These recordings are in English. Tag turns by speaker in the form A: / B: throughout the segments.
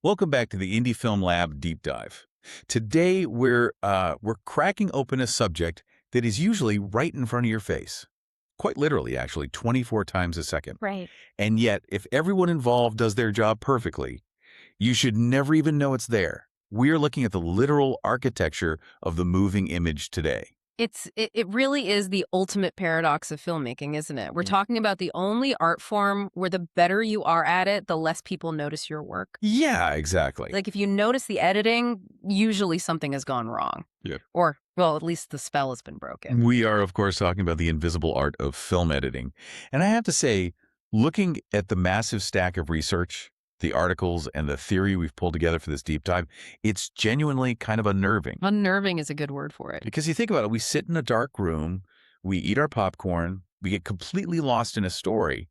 A: Welcome back to the Indie Film Lab Deep Dive. Today we're cracking open a subject that is usually right in front of your face. Quite literally, actually, 24 times a second.
B: Right.
A: And yet, if everyone involved does their job perfectly, you should never even know it's there. We're looking at the literal architecture of the moving image today.
B: It really is the ultimate paradox of filmmaking, isn't it? We're
A: Mm.
B: talking about the only art form where the better you are at it, the less people notice your work.
A: Yeah, exactly.
B: Like if you notice the editing, usually something has gone wrong.
A: Yep.
B: Or, well, at least the spell has been broken.
A: We are, of course, talking about the invisible art of film editing. And I have to say, looking at the massive stack of research, the articles, and the theory we've pulled together for this deep dive, it's genuinely kind of unnerving.
B: Unnerving is a good word for it.
A: Because you think about it, we sit in a dark room, we eat our popcorn, we get completely lost in a story,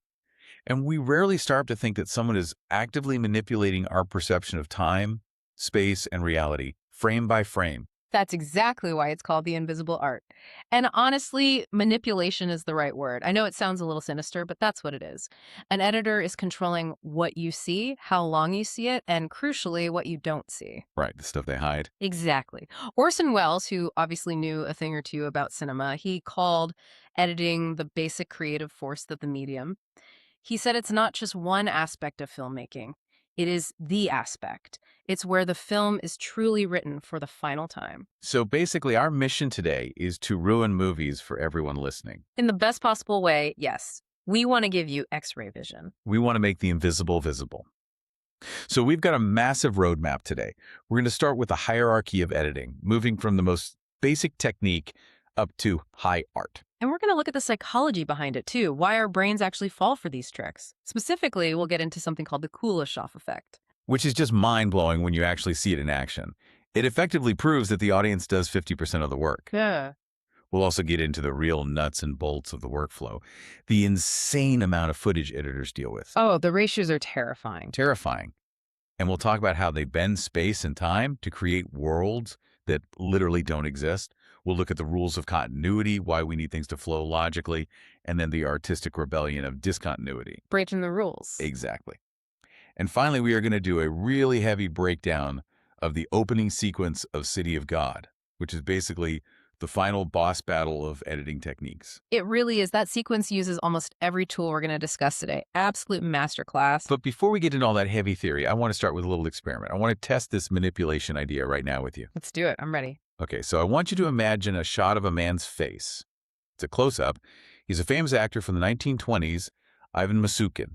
A: and we rarely start to think that someone is actively manipulating our perception of time, space, and reality, frame by frame.
B: That's exactly why it's called the invisible art. And honestly, manipulation is the right word. I know it sounds a little sinister, but that's what it is. An editor is controlling what you see, how long you see it, and crucially, what you don't see.
A: Right, the stuff they hide.
B: Exactly. Orson Welles, who obviously knew a thing or two about cinema, he called editing the basic creative force of the medium. He said it's not just one aspect of filmmaking. It is the aspect. It's where the film is truly written for the final time.
A: So basically, our mission today is to ruin movies for everyone listening.
B: In the best possible way, yes. We want to give you X-ray vision.
A: We want to make the invisible visible. So we've got a massive roadmap today. We're going to start with the hierarchy of editing, moving from the most basic technique up to high art.
B: And we're going to look at the psychology behind it, too, why our brains actually fall for these tricks. Specifically, we'll get into something called the Kuleshov effect.
A: Which is just mind-blowing when you actually see it in action. It effectively proves that the audience does 50% of the work.
B: Yeah.
A: We'll also get into the real nuts and bolts of the workflow, the insane amount of footage editors deal with.
B: Oh, the ratios are terrifying.
A: Terrifying. And we'll talk about how they bend space and time to create worlds that literally don't exist. We'll look at the rules of continuity, why we need things to flow logically, and then the artistic rebellion of discontinuity.
B: Breaking the rules.
A: Exactly. And finally, we are going to do a really heavy breakdown of the opening sequence of City of God, which is basically the final boss battle of editing techniques.
B: It really is. That sequence uses almost every tool we're going to discuss today. Absolute masterclass.
A: But before we get into all that heavy theory, I want to start with a little experiment. I want to test this manipulation idea right now with you.
B: Let's do it. I'm ready.
A: Okay, so I want you to imagine a shot of a man's face. It's a close-up. He's a famous actor from the 1920s, Ivan Masukin.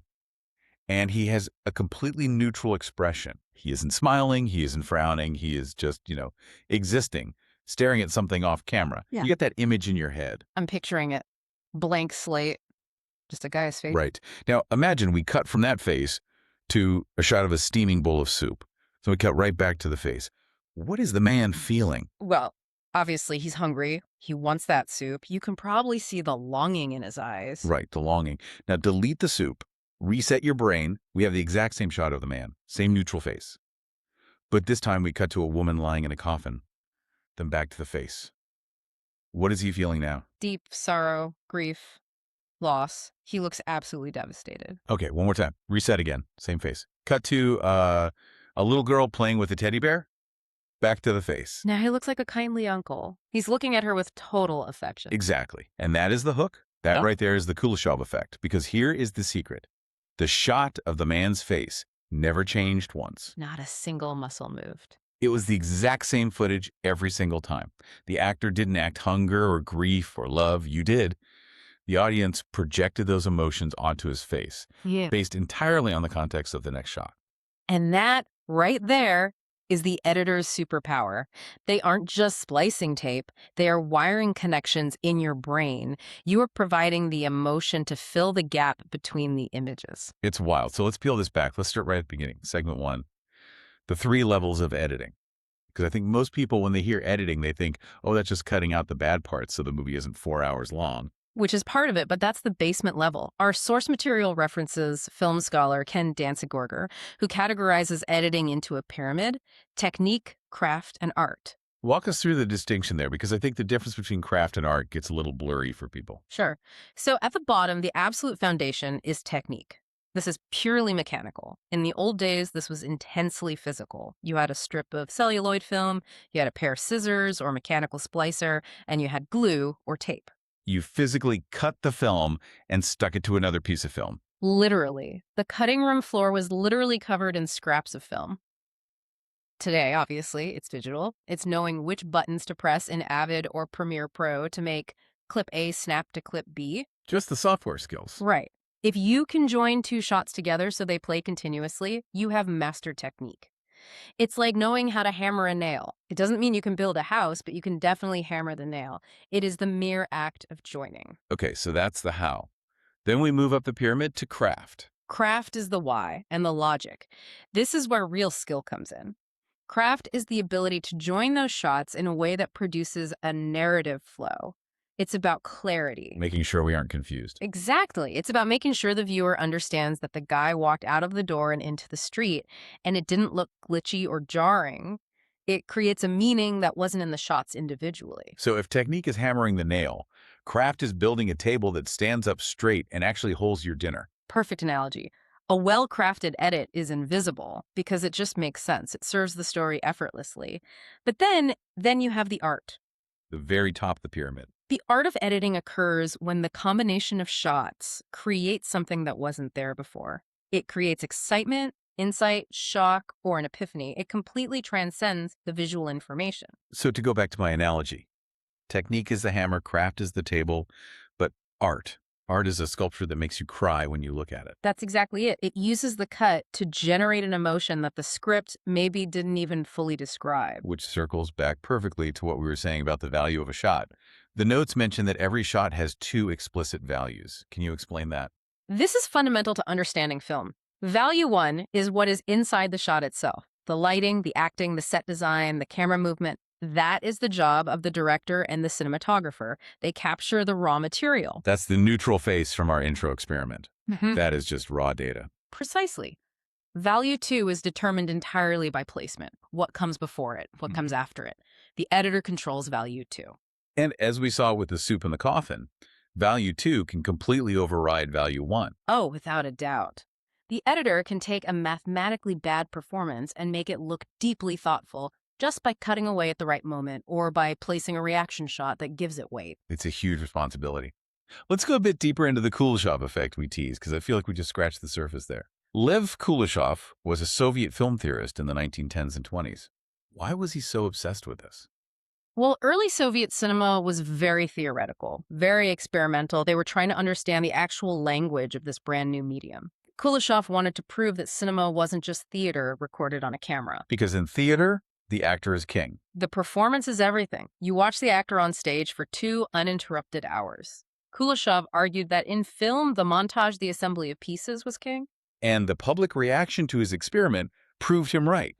A: And he has a completely neutral expression. He isn't smiling, he isn't frowning, he is just, existing, staring at something off camera.
B: Yeah.
A: You get that image in your head.
B: I'm picturing it. Blank slate. Just a guy's face.
A: Right. Now, imagine we cut from that face to a shot of a steaming bowl of soup. So we cut right back to the face. What is the man feeling?
B: Well, obviously he's hungry. He wants that soup. You can probably see the longing in his eyes.
A: Right, the longing. Now, delete the soup. Reset your brain. We have the exact same shot of the man. Same neutral face. But this time we cut to a woman lying in a coffin. Then back to the face. What is he feeling now?
B: Deep sorrow, grief, loss. He looks absolutely devastated.
A: Okay, one more time. Reset again. Same face. Cut to a little girl playing with a teddy bear. Back to the face.
B: Now he looks like a kindly uncle. He's looking at her with total affection.
A: Exactly. And that is the hook. That
B: Yep.
A: right there is the Kuleshov effect. Because here is the secret. The shot of the man's face never changed once.
B: Not a single muscle moved.
A: It was the exact same footage every single time. The actor didn't act hunger or grief or love. You did. The audience projected those emotions onto his face,
B: Yeah.
A: based entirely on the context of the next shot.
B: And that right there is the editor's superpower. They aren't just splicing tape. They are wiring connections in your brain. You are providing the emotion to fill the gap between the images.
A: It's wild. So let's peel this back. Let's start right at the beginning. Segment 1, the 3 levels of editing. Because I think most people, when they hear editing, they think, oh, that's just cutting out the bad parts so the movie isn't 4 hours long.
B: Which is part of it, but that's the basement level. Our source material references film scholar Ken Danzigorger, who categorizes editing into a pyramid: technique, craft, and art.
A: Walk us through the distinction there, because I think the difference between craft and art gets a little blurry for people.
B: Sure. So at the bottom, the absolute foundation is technique. This is purely mechanical. In the old days, this was intensely physical. You had a strip of celluloid film, you had a pair of scissors or mechanical splicer, and you had glue or tape.
A: You physically cut the film and stuck it to another piece of film.
B: Literally. The cutting room floor was literally covered in scraps of film. Today, obviously, it's digital. It's knowing which buttons to press in Avid or Premiere Pro to make clip A snap to clip B.
A: Just the software skills.
B: Right. If you can join two shots together so they play continuously, you have mastered technique. It's like knowing how to hammer a nail. It doesn't mean you can build a house, but you can definitely hammer the nail. It is the mere act of joining.
A: Okay, so that's the how. Then we move up the pyramid to craft.
B: Craft is the why and the logic. This is where real skill comes in. Craft is the ability to join those shots in a way that produces a narrative flow. It's about clarity.
A: Making sure we aren't confused.
B: Exactly. It's about making sure the viewer understands that the guy walked out of the door and into the street, and it didn't look glitchy or jarring. It creates a meaning that wasn't in the shots individually.
A: So if technique is hammering the nail, craft is building a table that stands up straight and actually holds your dinner.
B: Perfect analogy. A well-crafted edit is invisible because it just makes sense. It serves the story effortlessly. But then you have the art.
A: The very top of the pyramid.
B: The art of editing occurs when the combination of shots creates something that wasn't there before. It creates excitement, insight, shock, or an epiphany. It completely transcends the visual information.
A: So to go back to my analogy, technique is the hammer, craft is the table, but art. Art is a sculpture that makes you cry when you look at it.
B: That's exactly it. It uses the cut to generate an emotion that the script maybe didn't even fully describe.
A: Which circles back perfectly to what we were saying about the value of a shot. The notes mention that every shot has two explicit values. Can you explain that?
B: This is fundamental to understanding film. Value 1 is what is inside the shot itself. The lighting, the acting, the set design, the camera movement. That is the job of the director and the cinematographer. They capture the raw material.
A: That's the neutral face from our intro experiment.
B: Mhm.
A: That is just raw data.
B: Precisely. Value 2 is determined entirely by placement. What comes before it, what comes after it. The editor controls value 2.
A: And as we saw with the soup in the coffin, value 2 can completely override value 1.
B: Oh, without a doubt. The editor can take a mathematically bad performance and make it look deeply thoughtful just by cutting away at the right moment or by placing a reaction shot that gives it weight.
A: It's a huge responsibility. Let's go a bit deeper into the Kuleshov effect we teased, because I feel like we just scratched the surface there. Lev Kuleshov was a Soviet film theorist in the 1910s and 20s. Why was he so obsessed with this?
B: Well, early Soviet cinema was very theoretical, very experimental. They were trying to understand the actual language of this brand new medium. Kuleshov wanted to prove that cinema wasn't just theater recorded on a camera.
A: Because in theater, the actor is king.
B: The performance is everything. You watch the actor on stage for 2 uninterrupted hours. Kuleshov argued that in film, the montage, the assembly of pieces, was king.
A: And the public reaction to his experiment proved him right.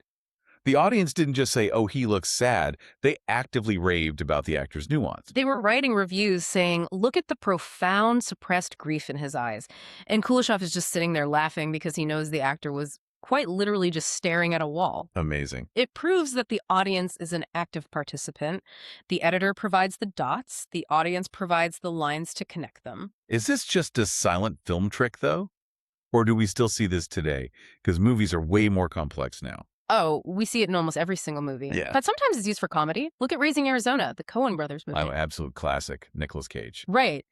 A: The audience didn't just say, oh, he looks sad. They actively raved about the actor's nuance.
B: They were writing reviews saying, look at the profound suppressed grief in his eyes. And Kuleshov is just sitting there laughing because he knows the actor was quite literally just staring at a wall.
A: Amazing.
B: It proves that the audience is an active participant. The editor provides the dots. The audience provides the lines to connect them.
A: Is this just a silent film trick, though? Or do we still see this today? Because movies are way more complex now.
B: Oh, we see it in almost every single movie.
A: Yeah.
B: But sometimes it's used for comedy. Look at Raising Arizona, the Coen brothers movie.
A: Oh, absolute classic. Nicolas Cage.
B: Right.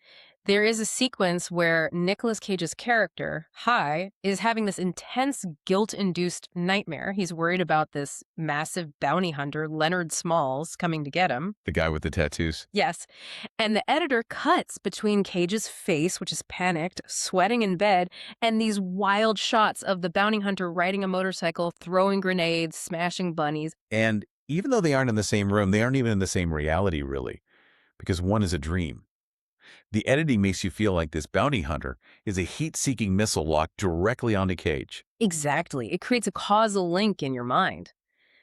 B: There is a sequence where Nicolas Cage's character, Hi, is having this intense guilt-induced nightmare. He's worried about this massive bounty hunter, Leonard Smalls, coming to get him.
A: The guy with the tattoos.
B: Yes. And the editor cuts between Cage's face, which is panicked, sweating in bed, and these wild shots of the bounty hunter riding a motorcycle, throwing grenades, smashing bunnies.
A: And even though they aren't in the same room, they aren't even in the same reality, really, because one is a dream. The editing makes you feel like this bounty hunter is a heat-seeking missile locked directly onto Cage.
B: Exactly. It creates a causal link in your mind.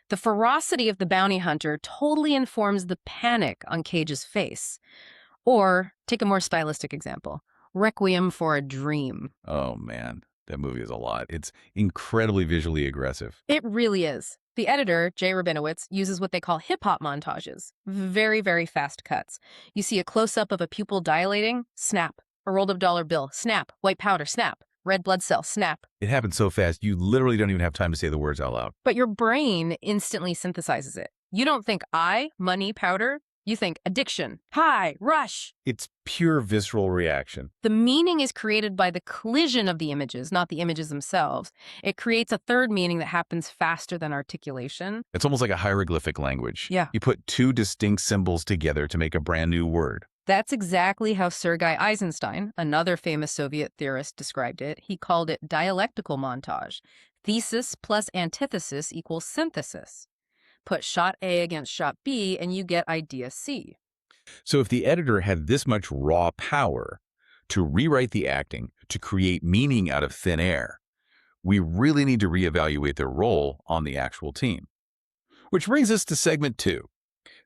B: The ferocity of the bounty hunter totally informs the panic on Cage's face. Or, take a more stylistic example, Requiem for a Dream.
A: Oh, man. That movie is a lot. It's incredibly visually aggressive.
B: It really is. The editor, Jay Rabinowitz, uses what they call hip-hop montages. Very, very fast cuts. You see a close-up of a pupil dilating, snap. A rolled-up dollar bill, snap. White powder, snap. red blood cell, snap.
A: It happens so fast, you literally don't even have time to say the words out loud.
B: But your brain instantly synthesizes it. You don't think eye, money, powder. You think addiction, high, rush.
A: It's pure visceral reaction.
B: The meaning is created by the collision of the images, not the images themselves. It creates a third meaning that happens faster than articulation.
A: It's almost like a hieroglyphic language.
B: Yeah.
A: You put two distinct symbols together to make a brand new word.
B: That's exactly how Sergei Eisenstein, another famous Soviet theorist, described it. He called it dialectical montage. Thesis plus antithesis equals synthesis. Put shot A against shot B, and you get idea C.
A: So if the editor had this much raw power to rewrite the acting, to create meaning out of thin air, we really need to reevaluate their role on the actual team. Which brings us to segment 2,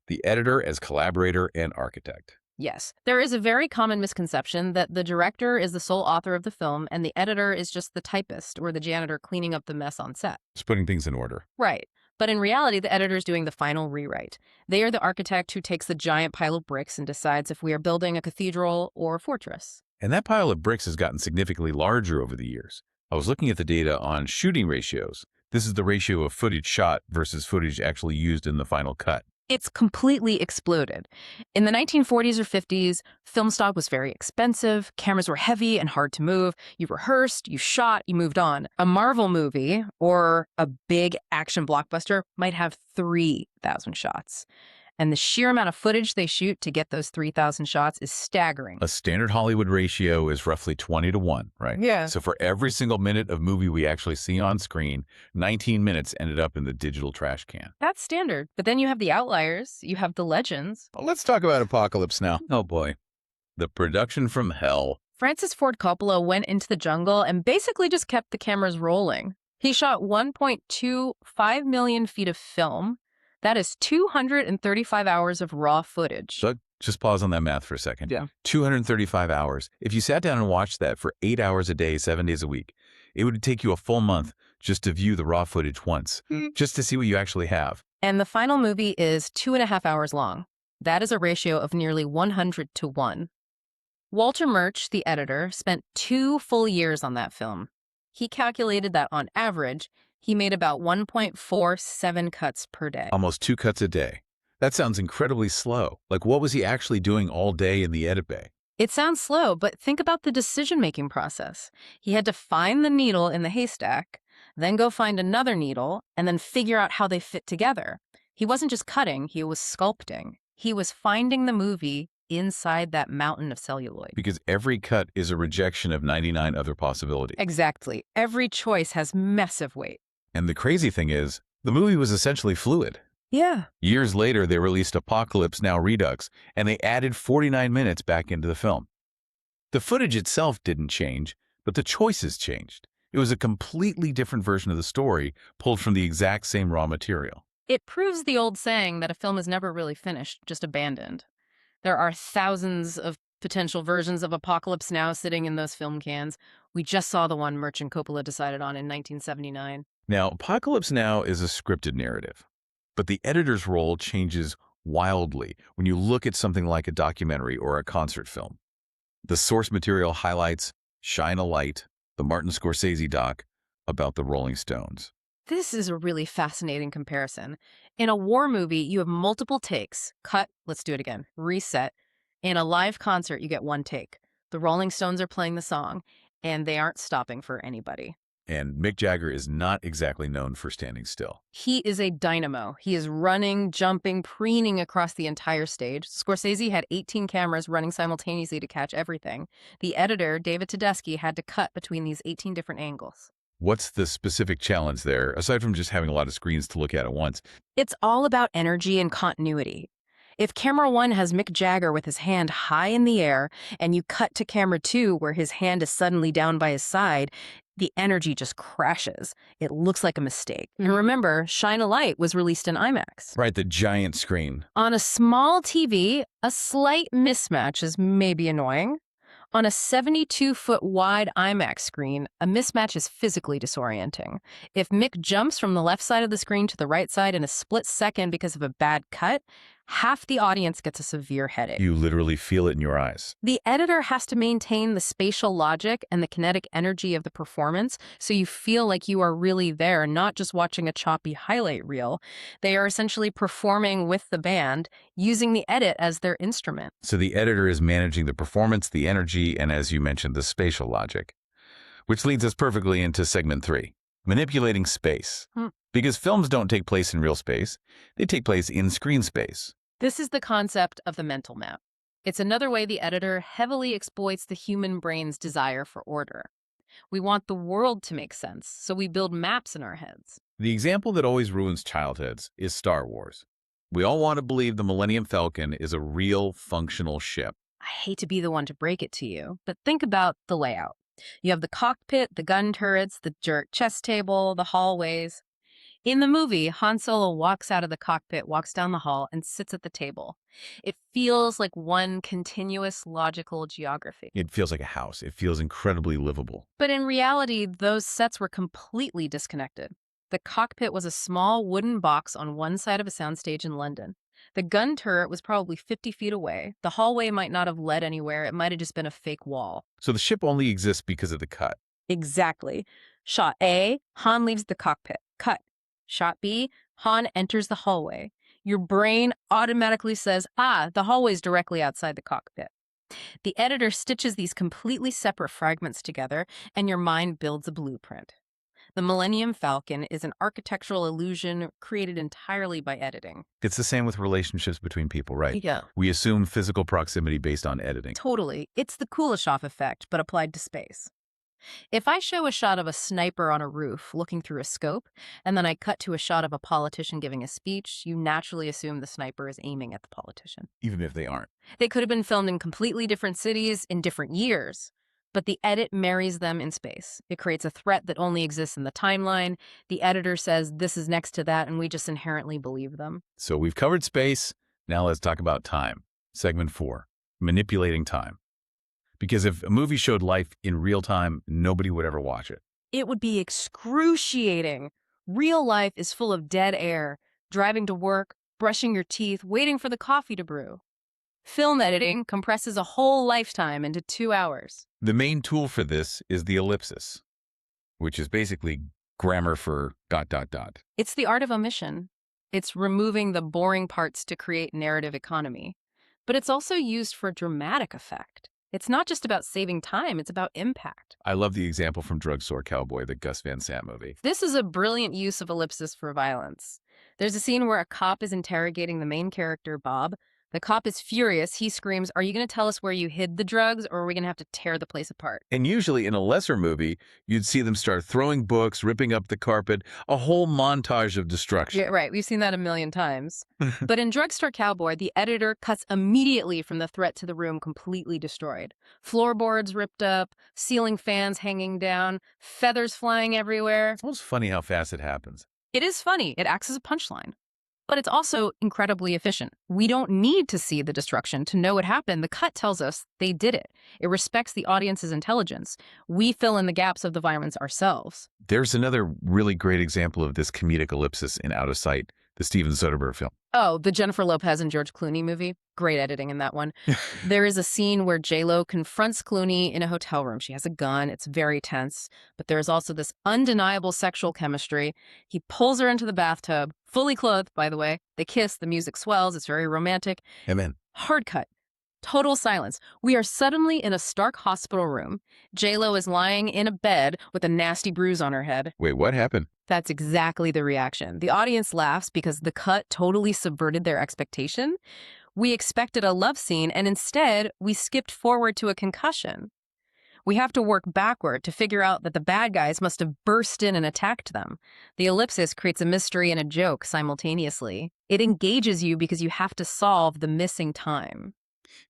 A: the editor as collaborator and architect.
B: Yes, there is a very common misconception that the director is the sole author of the film and the editor is just the typist or the janitor cleaning up the mess on set.
A: Just putting things in order.
B: Right. But in reality, the editor is doing the final rewrite. They are the architect who takes the giant pile of bricks and decides if we are building a cathedral or a fortress.
A: And that pile of bricks has gotten significantly larger over the years. I was looking at the data on shooting ratios. This is the ratio of footage shot versus footage actually used in the final cut.
B: It's completely exploded. In the 1940s or 50s, film stock was very expensive, cameras were heavy and hard to move, you rehearsed, you shot, you moved on. A Marvel movie or a big action blockbuster might have 3,000 shots. And the sheer amount of footage they shoot to get those 3,000 shots is staggering.
A: A standard Hollywood ratio is roughly 20-1, right?
B: Yeah.
A: So for every single minute of movie we actually see on screen, 19 minutes ended up in the digital trash can.
B: That's standard. But then you have the outliers, you have the legends.
A: Well, let's talk about Apocalypse Now. Oh boy. The production from hell.
B: Francis Ford Coppola went into the jungle and basically just kept the cameras rolling. He shot 1.25 million feet of film. That is 235 hours of raw footage.
A: So just pause on that math for a second.
B: Yeah.
A: 235 hours. If you sat down and watched that for 8 hours a day, 7 days a week, it would take you a full month just to view the raw footage once, just to see what you actually have.
B: And the final movie is 2.5 hours long. That is a ratio of nearly 100-1. Walter Murch, the editor, spent 2 full years on that film. He calculated that on average, he made about 1.47 cuts per day.
A: Almost 2 cuts a day. That sounds incredibly slow. Like, what was he actually doing all day in the edit bay?
B: It sounds slow, but think about the decision-making process. He had to find the needle in the haystack, then go find another needle, and then figure out how they fit together. He wasn't just cutting, he was sculpting. He was finding the movie inside that mountain of celluloid.
A: Because every cut is a rejection of 99 other possibilities.
B: Exactly. Every choice has massive weight.
A: And the crazy thing is, the movie was essentially fluid.
B: Yeah.
A: Years later, they released Apocalypse Now Redux, and they added 49 minutes back into the film. The footage itself didn't change, but the choices changed. It was a completely different version of the story, pulled from the exact same raw material.
B: It proves the old saying that a film is never really finished, just abandoned. There are thousands of potential versions of Apocalypse Now sitting in those film cans. We just saw the one Murch and Coppola decided on in 1979.
A: Now, Apocalypse Now is a scripted narrative, but the editor's role changes wildly when you look at something like a documentary or a concert film. The source material highlights Shine a Light, the Martin Scorsese doc about the Rolling Stones.
B: This is a really fascinating comparison. In a war movie, you have multiple takes. Cut, let's do it again. Reset. In a live concert, you get one take. The Rolling Stones are playing the song, and they aren't stopping for anybody.
A: And Mick Jagger is not exactly known for standing still.
B: He is a dynamo. He is running, jumping, preening across the entire stage. Scorsese had 18 cameras running simultaneously to catch everything. The editor, David Tedeschi, had to cut between these 18 different angles.
A: What's the specific challenge there, aside from just having a lot of screens to look at once?
B: It's all about energy and continuity. If camera 1 has Mick Jagger with his hand high in the air, and you cut to camera 2 where his hand is suddenly down by his side, the energy just crashes. It looks like a mistake. And remember, Shine a Light was released in IMAX.
A: Right, the giant screen.
B: On a small TV, a slight mismatch is maybe annoying. On a 72-foot wide IMAX screen, a mismatch is physically disorienting. If Mick jumps from the left side of the screen to the right side in a split second because of a bad cut, half the audience gets a severe headache.
A: You literally feel it in your eyes.
B: The editor has to maintain the spatial logic and the kinetic energy of the performance so you feel like you are really there, not just watching a choppy highlight reel. They are essentially performing with the band, using the edit as their instrument.
A: So the editor is managing the performance, the energy, and as you mentioned, the spatial logic. Which leads us perfectly into segment 3, manipulating space. Because films don't take place in real space, they take place in screen space.
B: This is the concept of the mental map. It's another way the editor heavily exploits the human brain's desire for order. We want the world to make sense, so we build maps in our heads.
A: The example that always ruins childhoods is Star Wars. We all want to believe the Millennium Falcon is a real, functional ship.
B: I hate to be the one to break it to you, but think about the layout. You have the cockpit, the gun turrets, the jerk chess table, the hallways. In the movie, Han Solo walks out of the cockpit, walks down the hall, and sits at the table. It feels like one continuous logical geography.
A: It feels like a house. It feels incredibly livable.
B: But in reality, those sets were completely disconnected. The cockpit was a small wooden box on one side of a soundstage in London. The gun turret was probably 50 feet away. The hallway might not have led anywhere. It might have just been a fake wall.
A: So the ship only exists because of the cut.
B: Exactly. Shot A, Han leaves the cockpit. Cut. Shot B, Han enters the hallway. Your brain automatically says, the hallway's directly outside the cockpit. The editor stitches these completely separate fragments together, and your mind builds a blueprint. The Millennium Falcon is an architectural illusion created entirely by editing.
A: It's the same with relationships between people, right?
B: Yeah.
A: We assume physical proximity based on editing.
B: Totally. It's the Kuleshov effect, but applied to space. If I show a shot of a sniper on a roof looking through a scope, and then I cut to a shot of a politician giving a speech, you naturally assume the sniper is aiming at the politician.
A: Even if they aren't.
B: They could have been filmed in completely different cities in different years, but the edit marries them in space. It creates a threat that only exists in the timeline. The editor says this is next to that, and we just inherently believe them.
A: So we've covered space. Now let's talk about time. Segment 4, manipulating time. Because if a movie showed life in real time, nobody would ever watch it.
B: It would be excruciating. Real life is full of dead air, driving to work, brushing your teeth, waiting for the coffee to brew. Film editing compresses a whole lifetime into 2 hours.
A: The main tool for this is the ellipsis, which is basically grammar for ...
B: It's the art of omission. It's removing the boring parts to create narrative economy. But it's also used for dramatic effect. It's not just about saving time, it's about impact.
A: I love the example from Drugstore Cowboy, the Gus Van Sant movie.
B: This is a brilliant use of ellipsis for violence. There's a scene where a cop is interrogating the main character, Bob. The cop is furious. He screams, "Are you going to tell us where you hid the drugs, or are we going to have to tear the place apart?"
A: And usually in a lesser movie, you'd see them start throwing books, ripping up the carpet, a whole montage of destruction.
B: Yeah, right. We've seen that a million times. But in Drugstore Cowboy, the editor cuts immediately from the threat to the room completely destroyed. Floorboards ripped up, ceiling fans hanging down, feathers flying everywhere.
A: It's almost funny how fast it happens.
B: It is funny. It acts as a punchline. But it's also incredibly efficient. We don't need to see the destruction to know it happened. The cut tells us they did it. It respects the audience's intelligence. We fill in the gaps of the violence ourselves.
A: There's another really great example of this comedic ellipsis in Out of Sight, the Steven Soderbergh film.
B: Oh, the Jennifer Lopez and George Clooney movie. Great editing in that one. There is a scene where J-Lo confronts Clooney in a hotel room. She has a gun. It's very tense. But there's also this undeniable sexual chemistry. He pulls her into the bathtub, fully clothed, by the way. They kiss. The music swells. It's very romantic.
A: Amen.
B: Hard cut. Total silence. We are suddenly in a stark hospital room. J-Lo is lying in a bed with a nasty bruise on her head.
A: Wait, what happened?
B: That's exactly the reaction. The audience laughs because the cut totally subverted their expectation. We expected a love scene, and instead, we skipped forward to a concussion. We have to work backward to figure out that the bad guys must have burst in and attacked them. The ellipsis creates a mystery and a joke simultaneously. It engages you because you have to solve the missing time.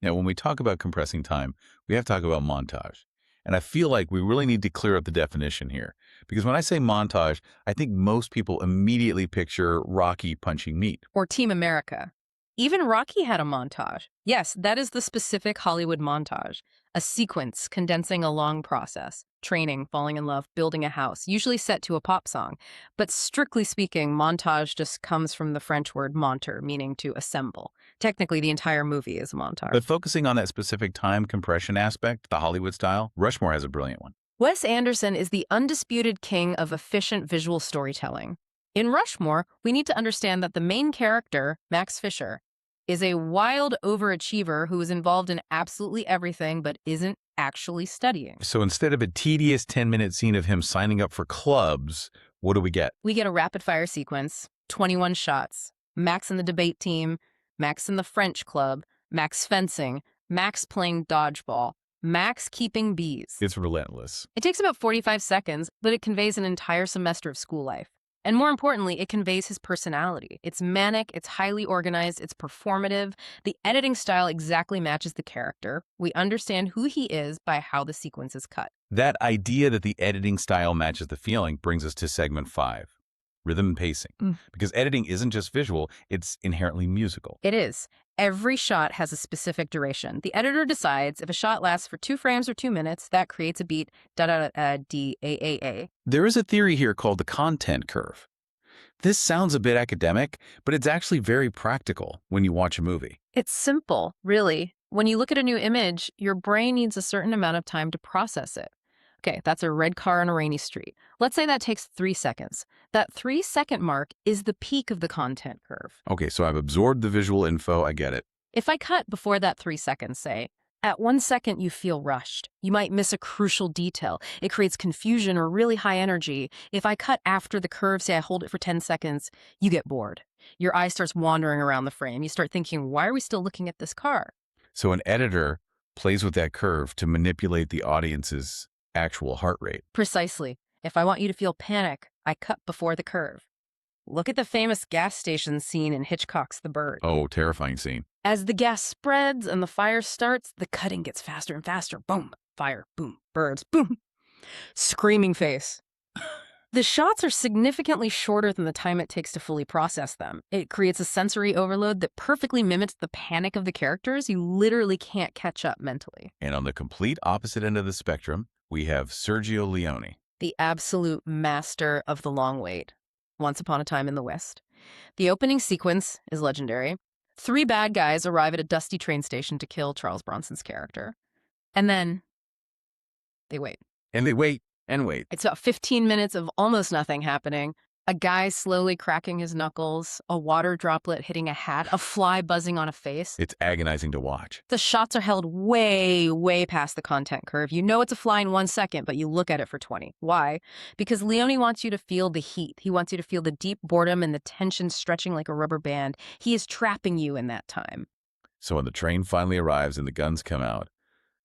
A: Now, when we talk about compressing time, we have to talk about montage. And I feel like we really need to clear up the definition here. Because when I say montage, I think most people immediately picture Rocky punching meat.
B: Or Team America. Even Rocky had a montage. Yes, that is the specific Hollywood montage. A sequence condensing a long process. Training, falling in love, building a house, usually set to a pop song. But strictly speaking, montage just comes from the French word monter, meaning to assemble. Technically, the entire movie is a montage.
A: But focusing on that specific time compression aspect, the Hollywood style, Rushmore has a brilliant one.
B: Wes Anderson is the undisputed king of efficient visual storytelling. In Rushmore, we need to understand that the main character, Max Fisher, is a wild overachiever who is involved in absolutely everything but isn't actually studying.
A: So instead of a tedious 10-minute scene of him signing up for clubs, what do we get?
B: We get a rapid-fire sequence, 21 shots, Max in the debate team, Max in the French club, Max fencing, Max playing dodgeball, Max keeping bees.
A: It's relentless.
B: It takes about 45 seconds, but it conveys an entire semester of school life. And more importantly, it conveys his personality. It's manic, it's highly organized, it's performative. The editing style exactly matches the character. We understand who he is by how the sequence is cut.
A: That idea that the editing style matches the feeling brings us to segment 5, rhythm and pacing. Because editing isn't just visual, it's inherently musical.
B: It is. Every shot has a specific duration. The editor decides if a shot lasts for 2 frames or 2 minutes, that creates a beat, da-da-da-da-D-A-A-A.
A: There is a theory here called the content curve. This sounds a bit academic, but it's actually very practical when you watch a movie.
B: It's simple, really. When you look at a new image, your brain needs a certain amount of time to process it. Okay, that's a red car on a rainy street. Let's say that takes 3 seconds. That 3-second mark is the peak of the content curve.
A: Okay, so I've absorbed the visual info, I get it.
B: If I cut before that 3 seconds, say, at 1 second you feel rushed. You might miss a crucial detail. It creates confusion or really high energy. If I cut after the curve, say I hold it for 10 seconds, you get bored. Your eye starts wandering around the frame. You start thinking, why are we still looking at this car?
A: So an editor plays with that curve to manipulate the audience's actual heart rate.
B: Precisely. If I want you to feel panic, I cut before the curve. Look at the famous gas station scene in Hitchcock's The Bird.
A: Oh, terrifying scene.
B: As the gas spreads and the fire starts, the cutting gets faster and faster. Boom, fire, boom, birds, boom. Screaming face. The shots are significantly shorter than the time it takes to fully process them. It creates a sensory overload that perfectly mimics the panic of the characters. You literally can't catch up mentally.
A: And on the complete opposite end of the spectrum, we have Sergio Leone.
B: The absolute master of the long wait. Once Upon a Time in the West. The opening sequence is legendary. 3 bad guys arrive at a dusty train station to kill Charles Bronson's character. And then they wait.
A: And they wait and wait.
B: It's about 15 minutes of almost nothing happening. A guy slowly cracking his knuckles, a water droplet hitting a hat, a fly buzzing on a face.
A: It's agonizing to watch.
B: The shots are held way, way past the content curve. You know it's a fly in 1 second, but you look at it for 20. Why? Because Leone wants you to feel the heat. He wants you to feel the deep boredom and the tension stretching like a rubber band. He is trapping you in that time.
A: So when the train finally arrives and the guns come out,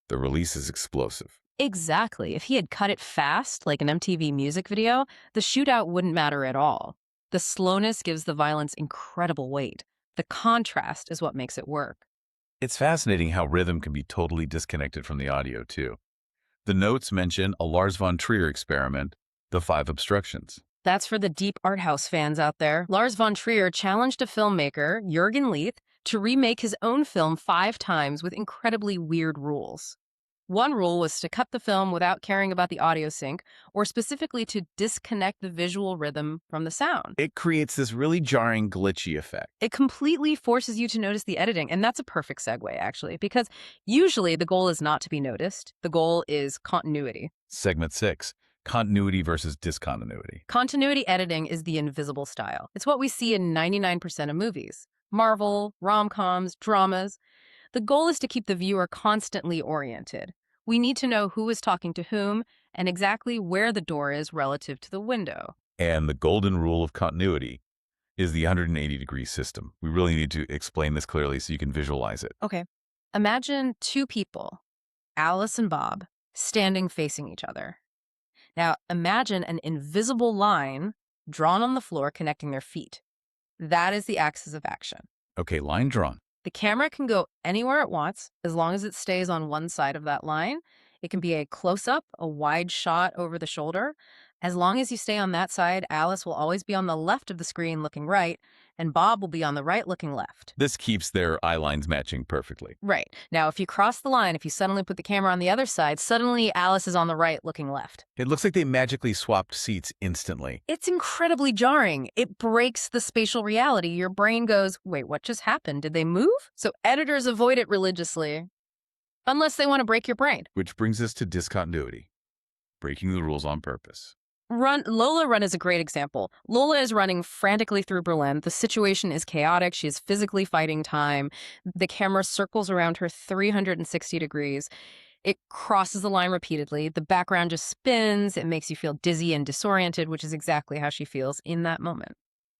A: the release is explosive.
B: Exactly. If he had cut it fast, like an MTV music video, the shootout wouldn't matter at all. The slowness gives the violence incredible weight. The contrast is what makes it work.
A: It's fascinating how rhythm can be totally disconnected from the audio, too. The notes mention a Lars von Trier experiment, the 5 obstructions.
B: That's for the deep art house fans out there. Lars von Trier challenged a filmmaker, Jürgen Leith, to remake his own film 5 times with incredibly weird rules. One rule was to cut the film without caring about the audio sync, or specifically to disconnect the visual rhythm from the sound.
A: It creates this really jarring, glitchy effect.
B: It completely forces you to notice the editing, and that's a perfect segue, actually, because usually the goal is not to be noticed. The goal is continuity.
A: Segment 6, continuity versus discontinuity.
B: Continuity editing is the invisible style. It's what we see in 99% of movies. Marvel, rom-coms, dramas. The goal is to keep the viewer constantly oriented. We need to know who is talking to whom and exactly where the door is relative to the window.
A: And the golden rule of continuity is the 180-degree system. We really need to explain this clearly so you can visualize it.
B: Okay. Imagine 2 people, Alice and Bob, standing facing each other. Now, imagine an invisible line drawn on the floor connecting their feet. That is the axis of action.
A: Okay, line drawn.
B: The camera can go anywhere it wants as long as it stays on one side of that line. It can be a close-up, a wide shot over the shoulder, As long as you stay on that side, Alice will always be on the left of the screen looking right, and Bob will be on the right looking left.
A: This keeps their eye lines matching perfectly.
B: Right. Now, if you cross the line, if you suddenly put the camera on the other side, suddenly Alice is on the right looking left.
A: It looks like they magically swapped seats instantly.
B: It's incredibly jarring. It breaks the spatial reality. Your brain goes, wait, what just happened? Did they move? So editors avoid it religiously, unless they want to break your brain.
A: Which brings us to discontinuity, breaking the rules on purpose.
B: Lola Run is a great example. Lola is running frantically through Berlin. The situation is chaotic. She is physically fighting time. The camera circles around her 360 degrees. It crosses the line repeatedly. The background just spins. It makes you feel dizzy and disoriented, which is exactly how she feels in that moment.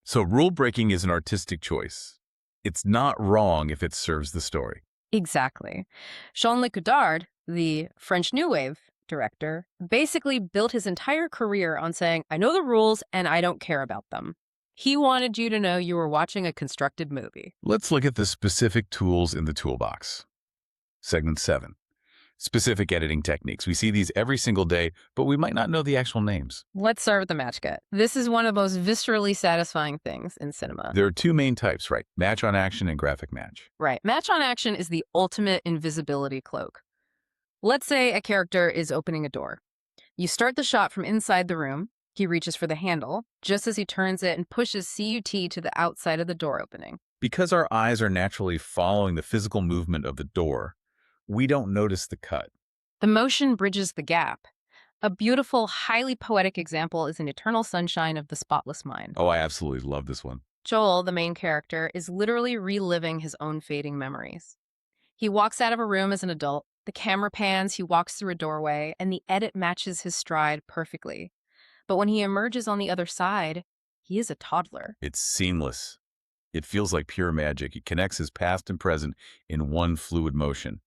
A: So rule breaking is an artistic choice. It's not wrong if it serves the story.
B: Exactly. Jean-Luc Godard, the French New Wave director, basically built his entire career on saying, I know the rules and I don't care about them. He wanted you to know you were watching a constructed movie.
A: Let's look at the specific tools in the toolbox. Segment 7. Specific editing techniques. We see these every single day, but we might not know the actual names.
B: Let's start with the match cut. This is one of the most viscerally satisfying things in cinema.
A: There are two main types, right? Match on action and graphic match.
B: Right. Match on action is the ultimate invisibility cloak. Let's say a character is opening a door. You start the shot from inside the room. He reaches for the handle, just as he turns it and pushes CUT to the outside of the door opening.
A: Because our eyes are naturally following the physical movement of the door, we don't notice the cut.
B: The motion bridges the gap. A beautiful, highly poetic example is in Eternal Sunshine of the Spotless Mind.
A: Oh, I absolutely love this one.
B: Joel, the main character, is literally reliving his own fading memories. He walks out of a room as an adult. The camera pans, he walks through a doorway, and the edit matches his stride perfectly. But when he emerges on the other side, he is a toddler.
A: It's seamless. It feels like pure magic. It connects his past and present in one fluid motion.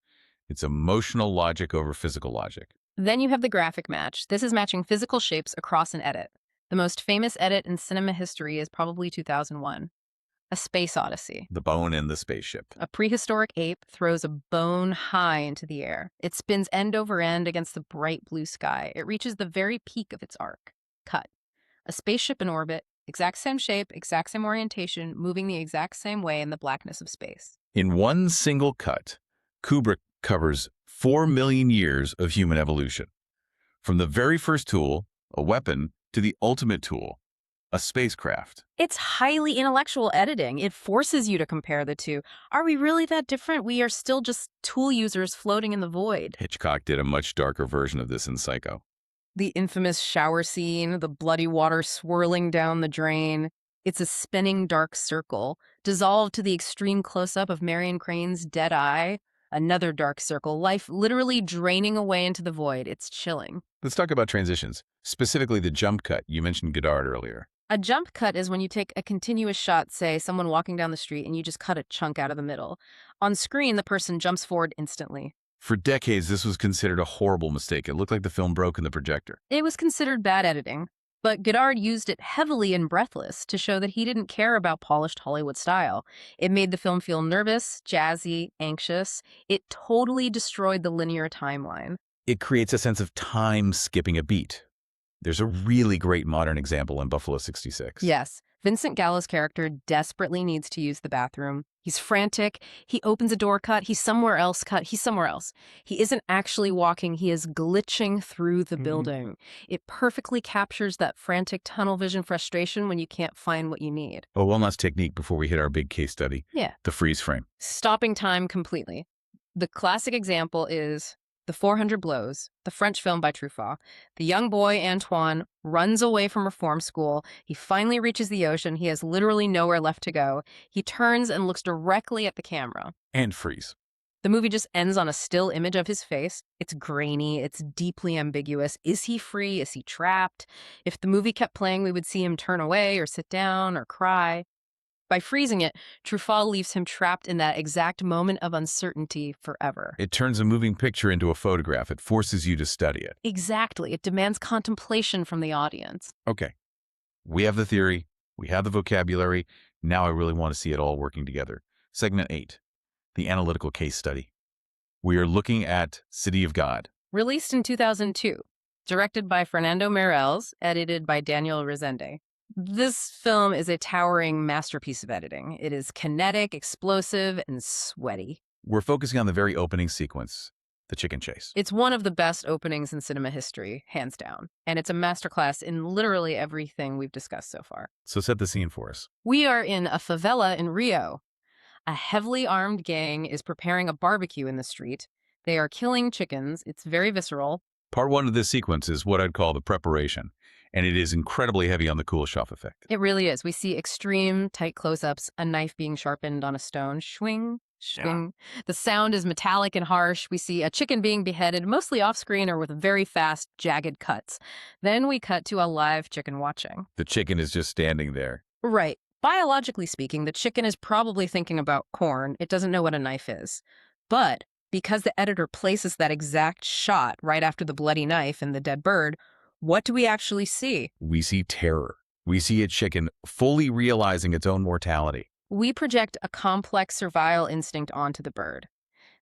A: It's emotional logic over physical logic.
B: Then you have the graphic match. This is matching physical shapes across an edit. The most famous edit in cinema history is probably 2001. A Space Odyssey.
A: The bone in the spaceship.
B: A prehistoric ape throws a bone high into the air. It spins end over end against the bright blue sky. It reaches the very peak of its arc. Cut. A spaceship in orbit, exact same shape, exact same orientation, moving the exact same way in the blackness of space.
A: In one single cut, Kubrick covers 4 million years of human evolution. From the very first tool, a weapon, to the ultimate tool, a spacecraft.
B: It's highly intellectual editing. It forces you to compare the two. Are we really that different? We are still just tool users floating in the void.
A: Hitchcock did a much darker version of this in Psycho.
B: The infamous shower scene, the bloody water swirling down the drain. It's a spinning dark circle, dissolved to the extreme close-up of Marion Crane's dead eye. Another dark circle, life literally draining away into the void. It's chilling.
A: Let's talk about transitions, specifically the jump cut. You mentioned Godard earlier.
B: A jump cut is when you take a continuous shot, say someone walking down the street, and you just cut a chunk out of the middle. On screen, the person jumps forward instantly.
A: For decades, this was considered a horrible mistake. It looked like the film broke in the projector.
B: It was considered bad editing, but Godard used it heavily in Breathless to show that he didn't care about polished Hollywood style. It made the film feel nervous, jazzy, anxious. It totally destroyed the linear timeline.
A: It creates a sense of time skipping a beat. There's a really great modern example in Buffalo 66.
B: Yes, Vincent Gallo's character desperately needs to use the bathroom. He's frantic. He opens a door cut. He's somewhere else cut. He's somewhere else. He isn't actually walking. He is glitching through the building. It perfectly captures that frantic tunnel vision frustration when you can't find what you need.
A: A well-known technique before we hit our big case study.
B: Yeah.
A: The freeze frame.
B: Stopping time completely. The classic example is The 400 Blows, the French film by Truffaut. The young boy, Antoine, runs away from reform school. He finally reaches the ocean. He has literally nowhere left to go. He turns and looks directly at the camera.
A: And freeze.
B: The movie just ends on a still image of his face. It's grainy. It's deeply ambiguous. Is he free? Is he trapped? If the movie kept playing, we would see him turn away or sit down or cry. By freezing it, Truffaut leaves him trapped in that exact moment of uncertainty forever.
A: It turns a moving picture into a photograph. It forces you to study it.
B: Exactly. It demands contemplation from the audience.
A: Okay. We have the theory. We have the vocabulary. Now I really want to see it all working together. Segment 8. The analytical case study. We are looking at City of God.
B: Released in 2002. Directed by Fernando Meirelles, edited by Daniel Resende. This film is a towering masterpiece of editing. It is kinetic, explosive, and sweaty.
A: We're focusing on the very opening sequence, the chicken chase.
B: It's one of the best openings in cinema history, hands down. And it's a masterclass in literally everything we've discussed so far.
A: So set the scene for us.
B: We are in a favela in Rio. A heavily armed gang is preparing a barbecue in the street. They are killing chickens. It's very visceral.
A: Part one of this sequence is what I'd call the preparation, and it is incredibly heavy on the Kuleshov effect.
B: It really is. We see extreme tight close-ups, a knife being sharpened on a stone. Swing, swing. Yeah. The sound is metallic and harsh. We see a chicken being beheaded, mostly off-screen or with very fast, jagged cuts. Then we cut to a live chicken watching.
A: The chicken is just standing there.
B: Right. Biologically speaking, the chicken is probably thinking about corn. It doesn't know what a knife is. But because the editor places that exact shot right after the bloody knife and the dead bird, what do we actually see?
A: We see terror. We see a chicken fully realizing its own mortality.
B: We project a complex survival instinct onto the bird.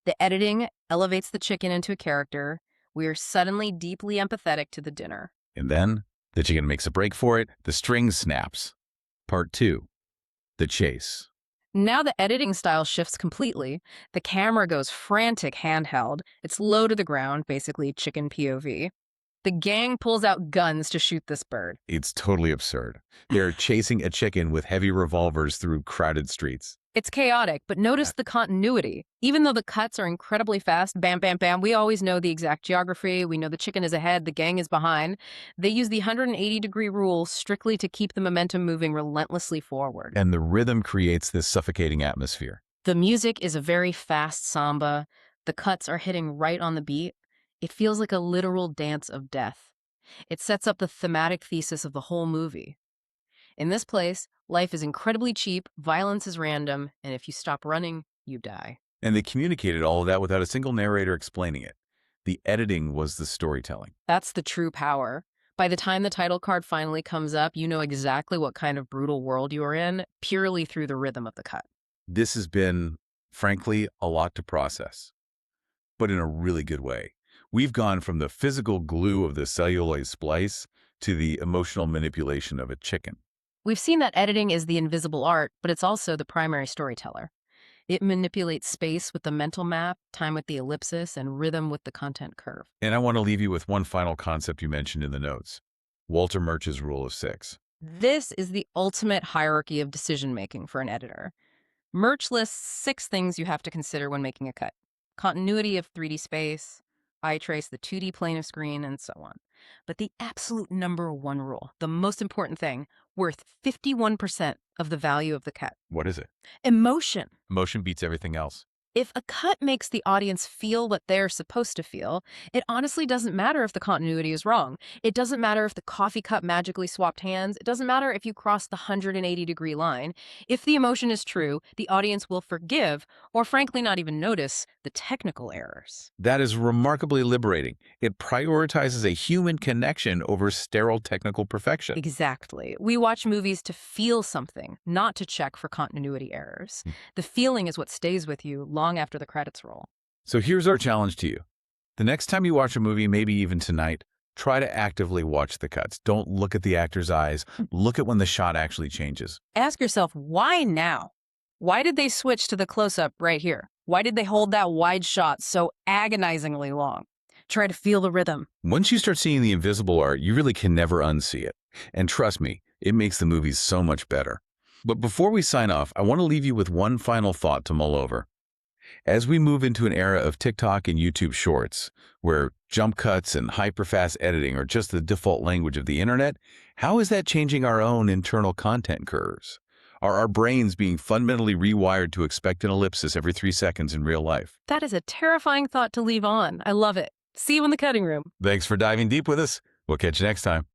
B: The editing elevates the chicken into a character. We are suddenly deeply empathetic to the dinner.
A: And then the chicken makes a break for it. The string snaps. Part two, the chase.
B: Now the editing style shifts completely. The camera goes frantic handheld. It's low to the ground, basically chicken POV. The gang pulls out guns to shoot this bird.
A: It's totally absurd. They're chasing a chicken with heavy revolvers through crowded streets.
B: It's chaotic, but notice the continuity. Even though the cuts are incredibly fast, bam, bam, bam, we always know the exact geography. We know the chicken is ahead, the gang is behind. They use the 180-degree rule strictly to keep the momentum moving relentlessly forward.
A: And the rhythm creates this suffocating atmosphere.
B: The music is a very fast samba. The cuts are hitting right on the beat. It feels like a literal dance of death. It sets up the thematic thesis of the whole movie. In this place, life is incredibly cheap, violence is random, and if you stop running, you die.
A: And they communicated all of that without a single narrator explaining it. The editing was the storytelling.
B: That's the true power. By the time the title card finally comes up, you know exactly what kind of brutal world you are in, purely through the rhythm of the cut.
A: This has been, frankly, a lot to process, but in a really good way. We've gone from the physical glue of the celluloid splice to the emotional manipulation of a chicken.
B: We've seen that editing is the invisible art, but it's also the primary storyteller. It manipulates space with the mental map, time with the ellipsis, and rhythm with the content curve.
A: And I want to leave you with one final concept you mentioned in the notes, Walter Murch's Rule of Six.
B: This is the ultimate hierarchy of decision-making for an editor. Murch lists 6 things you have to consider when making a cut. Continuity of 3D space, eye trace the 2D plane of screen, and so on. But the absolute number 1 rule, the most important thing, worth 51% of the value of the cut.
A: What is it?
B: Emotion.
A: Emotion beats everything else.
B: If a cut makes the audience feel what they're supposed to feel, it honestly doesn't matter if the continuity is wrong. It doesn't matter if the coffee cup magically swapped hands. It doesn't matter if you cross the 180-degree line. If the emotion is true, the audience will forgive, or frankly not even notice, the technical errors.
A: That is remarkably liberating. It prioritizes a human connection over sterile technical perfection.
B: Exactly. We watch movies to feel something, not to check for continuity errors. The feeling is what stays with you long after the credits roll.
A: So here's our challenge to you. The next time you watch a movie, maybe even tonight, try to actively watch the cuts. Don't look at the actor's eyes. Look at when the shot actually changes.
B: Ask yourself, why now? Why did they switch to the close-up right here? Why did they hold that wide shot so agonizingly long? Try to feel the rhythm.
A: Once you start seeing the invisible art, you really can never unsee it. And trust me, it makes the movies so much better. But before we sign off, I want to leave you with one final thought to mull over. As we move into an era of TikTok and YouTube Shorts, where jump cuts and hyperfast editing are just the default language of the internet, how is that changing our own internal content curves? Are our brains being fundamentally rewired to expect an ellipsis every 3 seconds in real life?
B: That is a terrifying thought to leave on. I love it. See you in the cutting room.
A: Thanks for diving deep with us. We'll catch you next time.